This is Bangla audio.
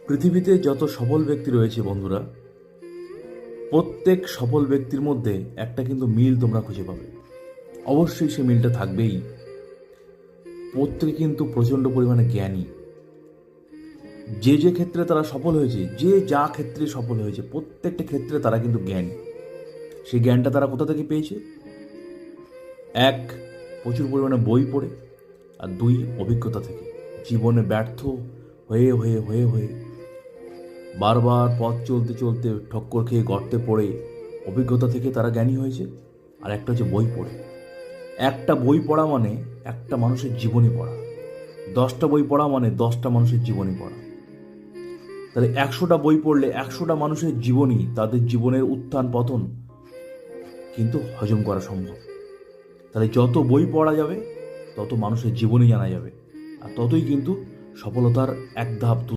পৃথিবীতে যত সফল ব্যক্তি রয়েছে বন্ধুরা, প্রত্যেক সফল ব্যক্তির মধ্যে একটা কিন্তু মিল তোমরা খুঁজে পাবে। অবশ্যই সে মিলটা থাকবেই। প্রত্যেকে কিন্তু প্রচণ্ড পরিমাণে জ্ঞানী। যে যে ক্ষেত্রে তারা সফল হয়েছে, যে যা ক্ষেত্রে সফল হয়েছে, প্রত্যেকটা ক্ষেত্রে তারা কিন্তু জ্ঞানী। সেই জ্ঞানটা তারা কোথা থেকে পেয়েছে? এক, প্রচুর পরিমাণে বই পড়ে, আর দুই, অভিজ্ঞতা থেকে। জীবনে ব্যর্থ হয়ে হয়ে হয়ে হয়ে বারবার পথ চলতে চলতে ঠক্কর খেয়ে গর্তে পড়ে অভিজ্ঞতা থেকে তারা জ্ঞানী হয়েছে। আর একটা হচ্ছে বই পড়ে। একটা বই পড়া মানে একটা মানুষের জীবনী পড়া, 10টা বই পড়া মানে 10টা মানুষের জীবনী পড়া। তাহলে 100টা বই পড়লে 100টা মানুষের জীবনী, তাদের জীবনের উত্থান পতন কিন্তু হজম করা সম্ভব। তাহলে যত বই পড়া যাবে তত মানুষের জীবনী জানা যাবে, আর ততই কিন্তু সফলতার এক ধাপ